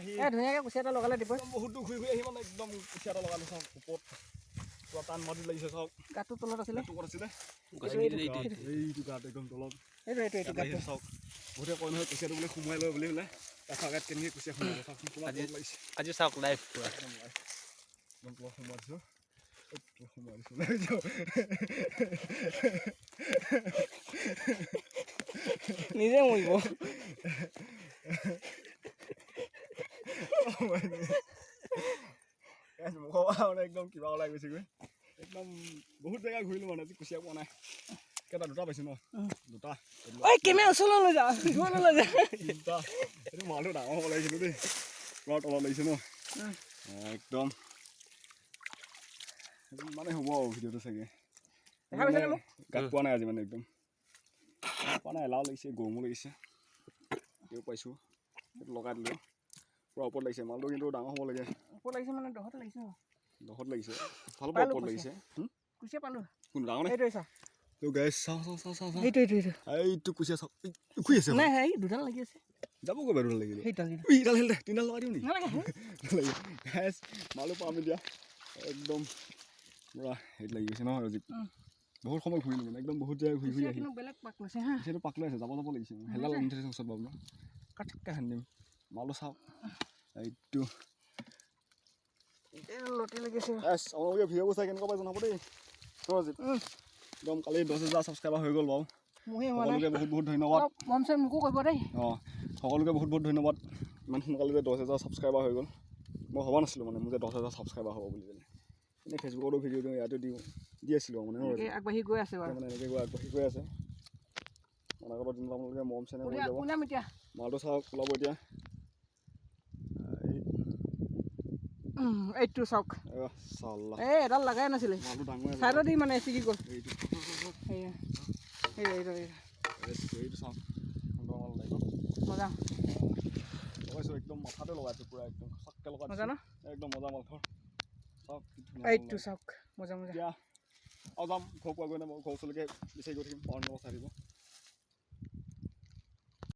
আহি ধুনীয়াকৈ কুচিয়া এটা লগালে দিব বহুত দূৰ ঘূৰি আহি মানে একদম কুচিয়া এটা লগালে চাওক ওপৰত পুৰা টান মাটি লাগিছে চাওক গাঁতটো তলত আছিলে এইটো গাঁত একদম তলত এইটো চাওক বহুতে কয় নহয় কুচিয়াটো বোলে সোমাই লয় বুলি বোলে দেখা গাত কেনেকৈ কুচিয়া সোমাই চাওকচোন কিমান লাগিছে আজি চাওক লাইভ পুৰা একদম তলত সোমাই দিছোঁ নিজে মৰিব মুখৰ মানে একদম কিবা ওলাই গৈছেগৈ একদম বহুত জেগা ঘূৰিলোঁ মানে আজি কুচিয়া পোৱা নাই কেইটা দুটা পাইছোঁ ন দুটা কেমেৰা ওচৰলৈ লৈ যা তিনিটা এইটো মালটো ডাঙৰ হ'ব লাগিছিলোঁ দেই পুৰা তলত লাগিছে ন একদম মানে হ'ব আৰু ভিডিঅ'টো চাগে গাত পোৱা নাই আজি মানে একদম পোৱা নাই এলাও লাগিছে গৰমো লাগিছে তেও পাইছোঁ সেইটো লগাই দিলোঁ পুৰা ওপৰত লাগিছে মালটো কিন্তু ডাঙৰ হ'ব লাগে ওপৰত লাগিছে মানে দহত লাগিছে দহত লাগিছে ভাল পাব ওপৰত লাগিছে কুচিয়া পালোঁ কোন ডাঙৰ নাই এইটোৱে চাওঁ তো গাইছ চাওঁ এইটো কুচিয়া চাওক শুই আছে নাই সেই দুডাল লাগি আছে যাব গৈ বাৰু লাগিলে সেইডাল ইডাল হেল দে তিনিডাল লগাই দিওঁ নি গাইছ মালো পাম এতিয়া একদম পুৰা হেৰিত লাগি গৈছে নহয় আজি বহুত সময় ঘূৰিলোঁ মানে একদম বহুত জেগা ঘূৰি আহি বেলেগ পাক লৈছে হা সেইটো পাক লৈ আছে যাব লাগিছে হেলডাল আনি থৈছে ওচৰত পাবলৈ কাটকৈ সানি দিম মালো চাওক এইটো লটি লাগিছে আপোনালোকে ভিডিঅ'বোৰ চাই কেনেকুৱা পাই জনাব দেই একদম কালি 10,000 ছাবস্ক্ৰাইবাৰ হৈ গ'ল বাৰু সকলোকে বহুত ধন্যবাদ মোকো কৰিব দেই সকলোকে বহুত ধন্যবাদ ইমান সোনকালে যে 10,000 ছাবস্ক্ৰাইবাৰ হৈ গ'ল মই ভবা নাছিলোঁ মানে মোৰ যে 10,000 ছাবস্ক্ৰাইবাৰ হ'ব বুলি পেলাই এনেই ফেচবুকতো ভিডিঅ' দিওঁ ইয়াতো দি আছিলোঁ মানে আগবাঢ়ি গৈ আছে বাৰু মানে এনেকৈ আগবাঢ়ি গৈ আছে অনাগত দিনত আপোনালোকে মৰম চেনেহ কৰি যাব মালটো চাওক ওলাব এতিয়া এইটো চাওক এডাল লগাই নাছিলে চাইডত দি মানে ছিগি গ'ল এইটো চাওক মজা লগাইছোঁ একদম মাথাতে লগাইছোঁ পুৰা একদম চাককৈ লগাইছোঁ একদম মজা মাল চাওক এইটো চাওক মজা এতিয়া আৰু যাম ঘৰ পোৱাগৈ নাই মই ঘৰ ওচৰলৈকে বিচাৰি গৈ থাকিম পাৱাৰ চাই দিব